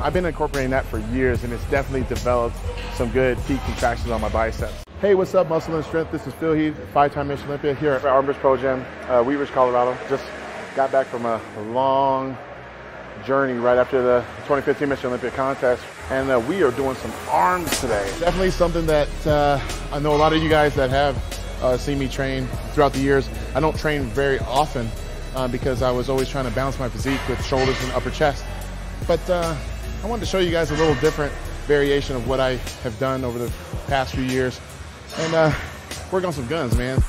I've been incorporating that for years, and it's definitely developed some good peak contractions on my biceps. Hey, what's up, Muscle and Strength? This is Phil Heath, 5-time Mission Olympia here at Armbridge Pro Gym, Wheat Ridge, Colorado. Just got back from a long journey right after the 2015 Mission Olympia contest, and we are doing some arms today. Definitely something that I know a lot of you guys that have seen me train throughout the years. I don't train very often because I was always trying to balance my physique with shoulders and upper chest. But I wanted to show you guys a little different variation of what I have done over the past few years and work on some guns, man.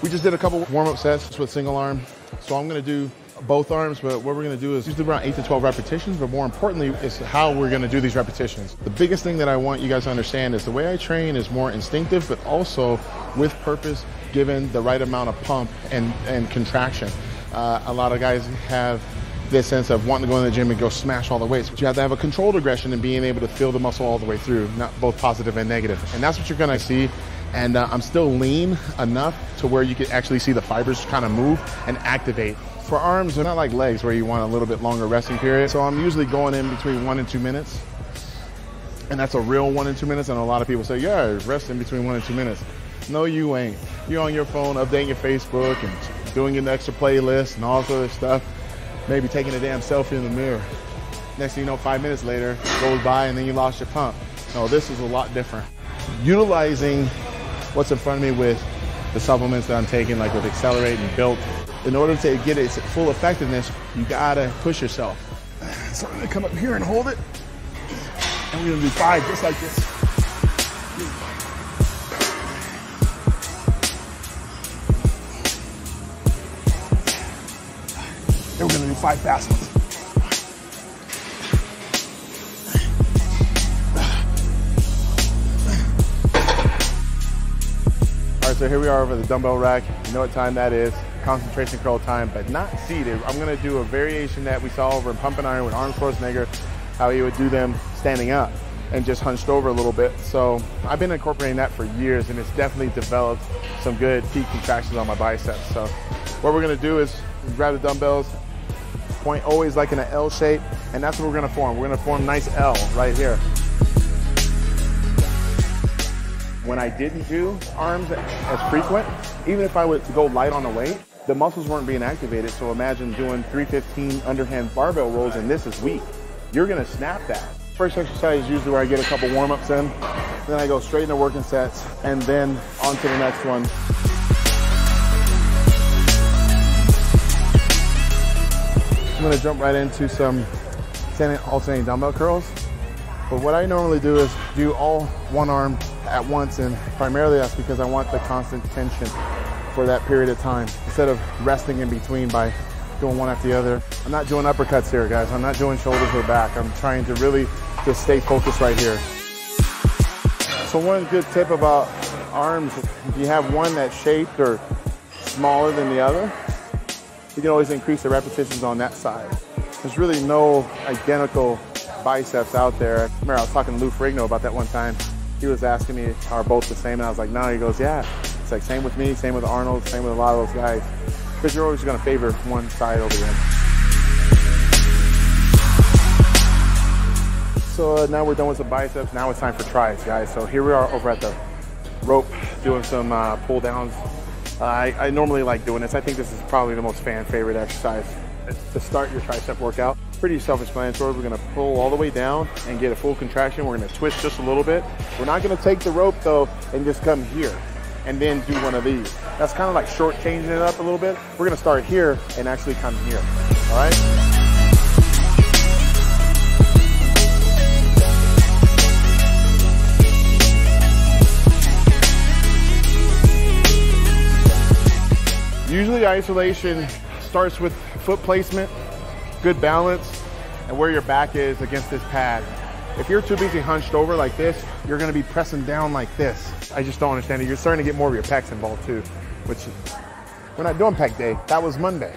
We just did a couple warm-up sets with single arm. So I'm gonna do both arms, but what we're gonna do is usually around 8 to 12 repetitions, but more importantly is how we're gonna do these repetitions. The biggest thing that I want you guys to understand is the way I train is more instinctive, but also with purpose, given the right amount of pump and contraction. A lot of guys have this sense of wanting to go in the gym and go smash all the weights, but you have to have a controlled aggression and being able to feel the muscle all the way through, not both positive and negative. And that's what you're gonna see. And I'm still lean enough to where you can actually see the fibers kind of move and activate. For arms, they're not like legs where you want a little bit longer resting period. So I'm usually going in between 1 and 2 minutes. And that's a real 1 and 2 minutes. And a lot of people say, yeah, rest in between 1 and 2 minutes. No, you ain't. You're on your phone, updating your Facebook and doing an extra playlist and all this other stuff. Maybe taking a damn selfie in the mirror. Next thing you know, 5 minutes later, goes by and then you lost your pump. No, this is a lot different. Utilizing what's in front of me with the supplements that I'm taking, like with Accelerate and Built. In order to get its full effectiveness, you gotta push yourself. So I'm gonna come up here and hold it. And we're gonna do 5 just like this. And we're gonna do 5 fast ones. So here we are over the dumbbell rack. You know what time that is, concentration curl time, but not seated. I'm gonna do a variation that we saw over in Pump and Iron with Arnold Schwarzenegger, how he would do them standing up and just hunched over a little bit. So I've been incorporating that for years, and it's definitely developed some good peak contractions on my biceps. So what we're gonna do is grab the dumbbells, point always like in an L shape, and that's what we're gonna form. We're gonna form a nice L right here. When I didn't do arms as frequent, even if I would go light on the weight, the muscles weren't being activated. So imagine doing 315 underhand barbell rolls and this is weak. You're gonna snap that. First exercise is usually where I get a couple warm-ups in, then I go straight into working sets, and then on to the next one. I'm gonna jump right into some alternating dumbbell curls. But what I normally do is do all one arm at once, and primarily that's because I want the constant tension for that period of time instead of resting in between by doing one after the other. I'm not doing uppercuts here, guys. I'm not doing shoulders or back. I'm trying to really just stay focused right here. So one good tip about arms, if you have one that's shaped or smaller than the other, you can always increase the repetitions on that side. There's really no identical biceps out there. I remember I was talking to Lou Ferrigno about that one time. He was asking me, are both the same? And I was like, no. He goes, yeah. It's like same with me, same with Arnold, same with a lot of those guys. Because you're always gonna favor one side over the other. So now we're done with the biceps. Now it's time for tries, guys. So here we are over at the rope doing some pull downs. I normally like doing this. I think this is probably the most fan favorite exercise to start your tricep workout. Pretty self-explanatory. We're gonna pull all the way down and get a full contraction. We're gonna twist just a little bit. We're not gonna take the rope though and just come here and then do one of these. That's kind of like short-changing it up a little bit. We're gonna start here and actually come here, all right? Usually isolation starts with foot placement, good balance, and where your back is against this pad. If you're too busy hunched over like this, you're gonna be pressing down like this. I just don't understand it. You're starting to get more of your pecs involved too, which we're not doing pec day. That was Monday.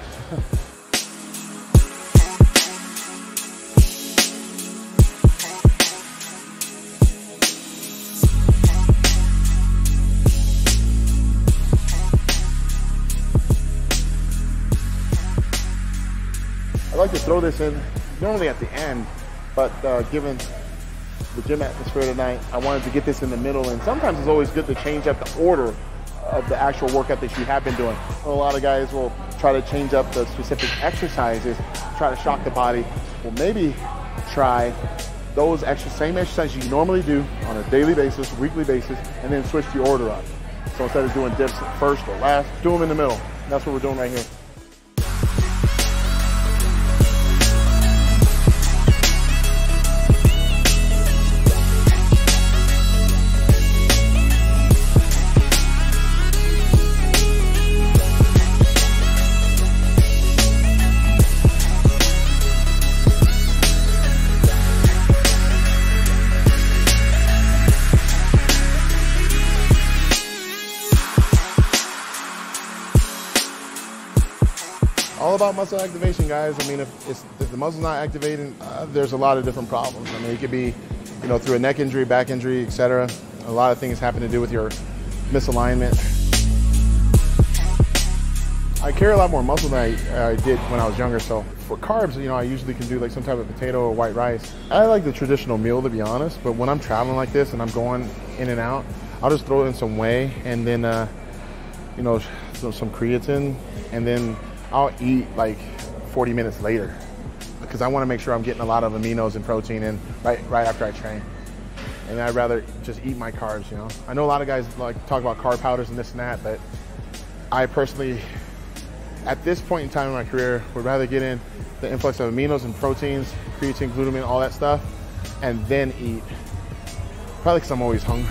I like to throw this in normally at the end, but given the gym atmosphere tonight, I wanted to get this in the middle, and sometimes it's always good to change up the order of the actual workout that you have been doing. A lot of guys will try to change up the specific exercises, try to shock the body. Well, maybe try those same exercises you normally do on a daily basis, weekly basis, and then switch the order up. So instead of doing dips first or last, do them in the middle. That's what we're doing right here. All about muscle activation, guys. I mean, if the muscle's not activating, there's a lot of different problems. I mean, it could be, you know, through a neck injury, back injury, etc. A lot of things happen to do with your misalignment. I carry a lot more muscle than I did when I was younger, so for carbs, you know, I usually can do like some type of potato or white rice. I like the traditional meal, to be honest, but when I'm traveling like this and I'm going in and out, I'll just throw in some whey and then, you know, some creatine, and then I'll eat like 40 minutes later because I want to make sure I'm getting a lot of aminos and protein in right after I train. And I'd rather just eat my carbs, you know. I know a lot of guys like talk about carb powders and this and that, but I personally, at this point in time in my career, would rather get in the influx of aminos and proteins, creatine, glutamine, all that stuff, and then eat. Probably because I'm always hungry.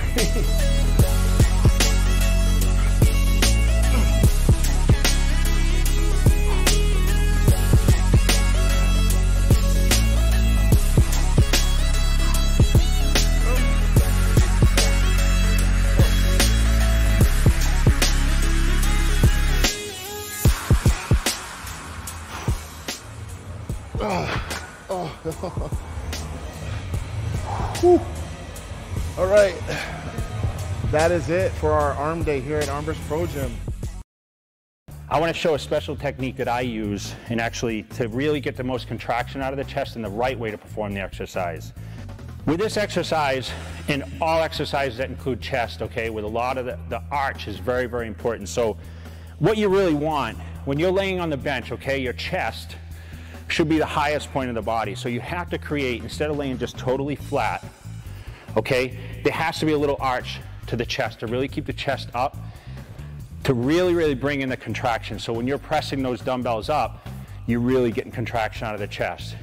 Whew. All right, that is it for our arm day here at Armburst Pro Gym. I want to show a special technique that I use and actually to really get the most contraction out of the chest and the right way to perform the exercise. With this exercise and all exercises that include chest, okay, with a lot of the arch is very, very important. So what you really want when you're laying on the bench, okay, your chest should be the highest point of the body. So you have to create, instead of laying just totally flat, okay, there has to be a little arch to the chest to really keep the chest up, to really, really bring in the contraction. So when you're pressing those dumbbells up, you're really getting contraction out of the chest.